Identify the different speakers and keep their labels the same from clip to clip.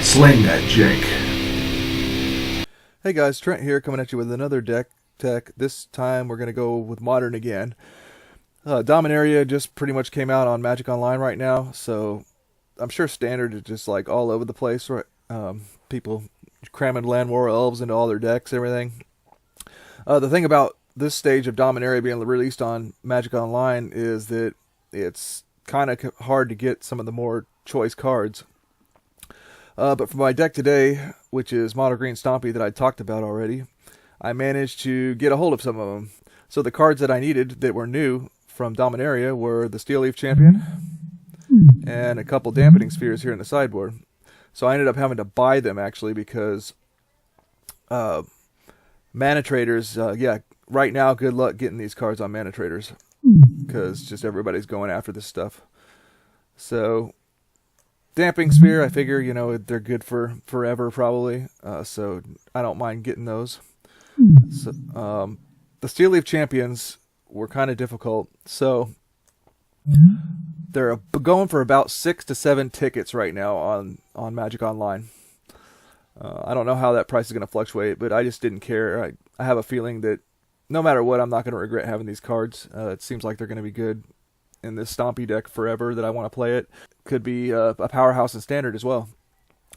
Speaker 1: Sling that jank.
Speaker 2: Hey guys, Trent here coming at you with another deck tech. This time we're going to go with Modern again. Dominaria just pretty much came out on Magic Online right now, so I'm sure Standard is just like all over the place. Right? People cramming Land War Elves into all their decks, everything. The thing about this stage of Dominaria being released on Magic Online is that it's kind of hard to get some of the more choice cards. But for my deck today, which is Mono Green Stompy that I talked about already, I managed to get a hold of some of them. So the cards that I needed that were new from Dominaria were the Steel Leaf Champion and a couple Dampening Spheres here in the sideboard. So I ended up having to buy them actually because Mana Traders, right now good luck getting these cards on Mana Traders because just everybody's going after this stuff. So Damping Sphere, I figure, they're good for forever probably, so I don't mind getting those. So, the Steel Leaf Champions were kind of difficult, so they're going for about 6 to 7 tickets right now on Magic Online. I don't know how that price is going to fluctuate, but I just didn't care. I have a feeling that no matter what, I'm not going to regret having these cards. It seems like they're going to be good in this Stompy deck forever that I want to play it. Could be a powerhouse in Standard as well.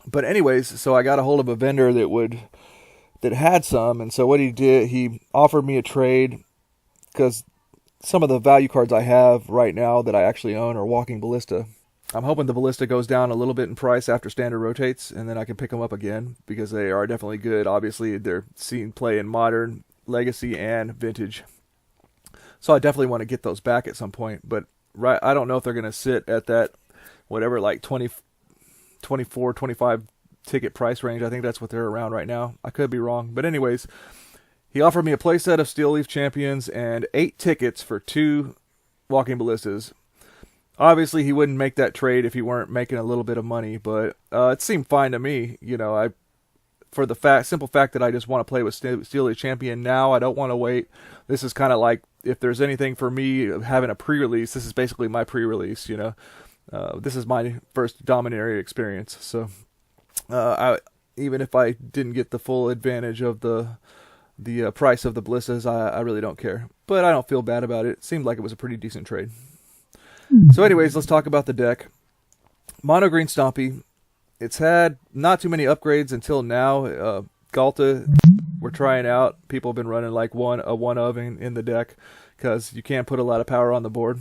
Speaker 2: But anyways, so I got a hold of a vendor that had some, and so what he did, he offered me a trade because some of the value cards I have right now that I actually own are Walking Ballista. I'm hoping the Ballista goes down a little bit in price after Standard rotates, and then I can pick them up again because they are definitely good. Obviously, they're seen play in Modern, Legacy, and Vintage. So I definitely want to get those back at some point, but I don't know if they're going to sit at that whatever, like 20, 24, 25 ticket price range. I think that's what they're around right now. I could be wrong. But anyways, he offered me a playset of Steel Leaf Champions and 8 tickets for 2 Walking Ballistas. Obviously, he wouldn't make that trade if he weren't making a little bit of money, but it seemed fine to me. For the simple fact that I just want to play with Steel Leaf Champion now. I don't want to wait. This is kind of like, if there's anything for me having a pre-release, this is basically my pre-release, This is my first Dominaria experience. So even if I didn't get the full advantage of the price of the Ballistas, I really don't care. But I don't feel bad about it. It seemed like it was a pretty decent trade. So anyways, let's talk about the deck. Mono Green Stompy. It's had not too many upgrades until now. Galta, we're trying out. People have been running like a one of in the deck because you can't put a lot of power on the board.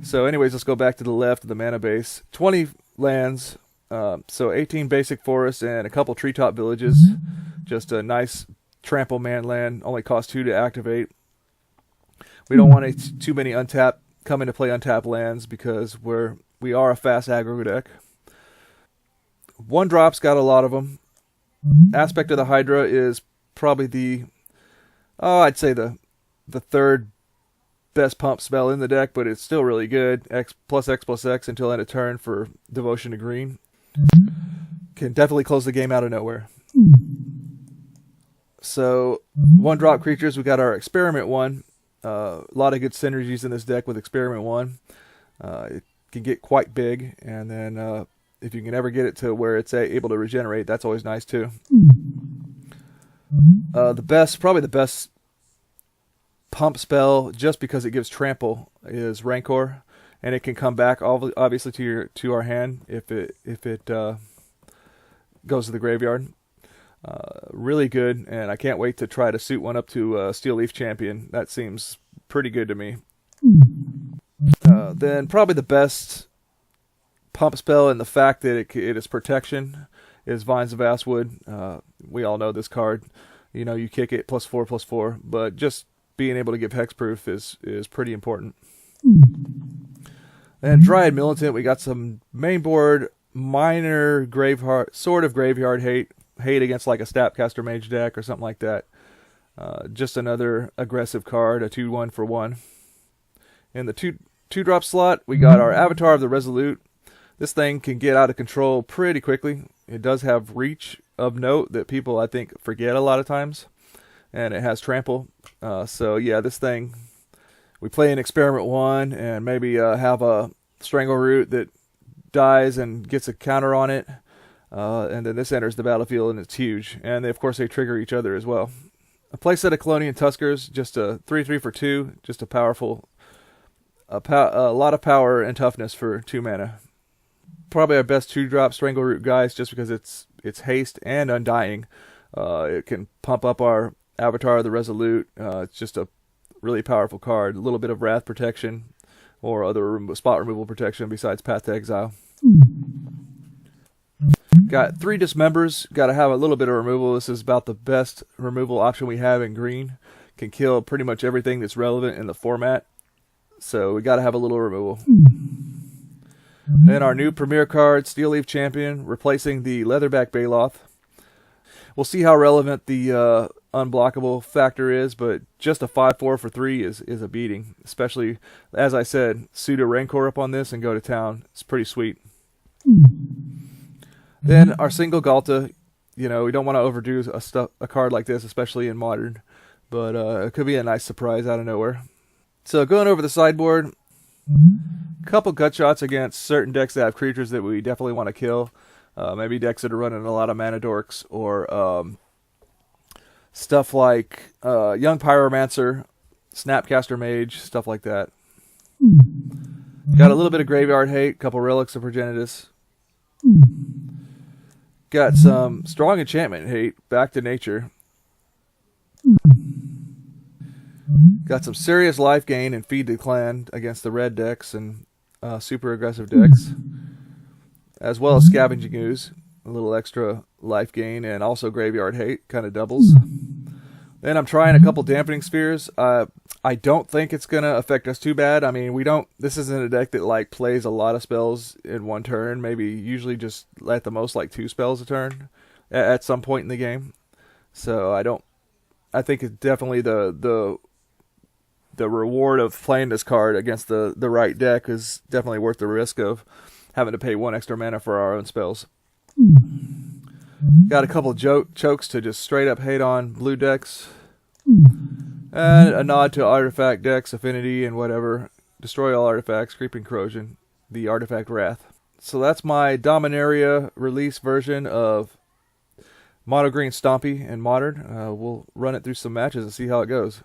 Speaker 2: So anyways, let's go back to the left of the mana base. 20 lands, so 18 basic forests and a couple treetop villages. Just a nice trample man land. Only costs 2 to activate. We don't want too many come into play untapped lands because we are a fast aggro deck. 1-drop's got a lot of them. Aspect of the Hydra is probably I'd say the third best pump spell in the deck, but it's still really good. X+X+X until end of turn for Devotion to Green. Can definitely close the game out of nowhere. So 1-drop creatures, we got our Experiment 1. A lot of good synergies in this deck with Experiment 1. It can get quite big, and then if you can ever get it to where it's able to regenerate, that's always nice too. Probably the best pump spell, just because it gives trample, is Rancor, and it can come back obviously to our hand if it goes to the graveyard. Really good, and I can't wait to try to suit one up to Steel Leaf Champion. That seems pretty good to me. Then probably the best pump spell, and the fact that it is protection, is Vines of Vastwood. We all know this card. You kick it +4/+4, but just being able to give hexproof is pretty important. And Dryad Militant, we got some mainboard minor sort of graveyard hate against like a Snapcaster Mage deck or something like that. Just another aggressive card, a 2/1 for 1. In the 2-drop slot, we got our Avatar of the Resolute. This thing can get out of control pretty quickly. It does have reach of note that people, I think, forget a lot of times. And it has trample. So yeah, this thing, we play an Experiment 1 and maybe have a Strangleroot that dies and gets a counter on it. And then this enters the battlefield, and it's huge. And of course, they trigger each other as well. A playset of Colonian Tuskers, just a 3/3 for 2, just a powerful, a lot of power and toughness for 2 mana. Probably our best 2-drop Strangleroot guys, just because it's haste and undying. It can pump up our Avatar, the Resolute. It's just a really powerful card. A little bit of Wrath protection or other spot removal protection besides Path to Exile. Got 3 Dismembers. Got to have a little bit of removal. This is about the best removal option we have in green. Can kill pretty much everything that's relevant in the format. So we got to have a little removal. Then our new Premier card, Steel Leaf Champion, replacing the Leatherback Baloth. We'll see how relevant the unblockable factor is, but just a 5/4 for 3 is a beating. Especially, as I said, Pseudo Rancor up on this and go to town. It's pretty sweet. Then our single Galta, we don't want to overdo a card like this, especially in Modern, but it could be a nice surprise out of nowhere. So going over the sideboard, a couple gut shots against certain decks that have creatures that we definitely want to kill. Maybe decks that are running a lot of Mana Dorks, or stuff like Young Pyromancer, Snapcaster Mage, stuff like that. Got a little bit of Graveyard Hate, a couple Relics of Progenitus. Got some strong Enchantment Hate, Back to Nature. Got some serious life gain and Feed the Clan against the red decks and super aggressive decks. As well as Scavenging Ooze, a little extra life gain, and also Graveyard Hate, kind of doubles. Then I'm trying a couple Dampening Spheres. I don't think it's going to affect us too bad. I mean, this isn't a deck that plays a lot of spells in one turn. Maybe usually just at the most 2 spells a turn at some point in the game. So I think it's definitely the reward of playing this card against the right deck is definitely worth the risk of having to pay 1 extra mana for our own spells. Got a couple chokes to just straight up hate on blue decks. And a nod to artifact decks, Affinity and whatever. Destroy all artifacts, Creeping Corrosion, the Artifact Wrath. So that's my Dominaria release version of Mono Green Stompy in Modern. We'll run it through some matches and see how it goes.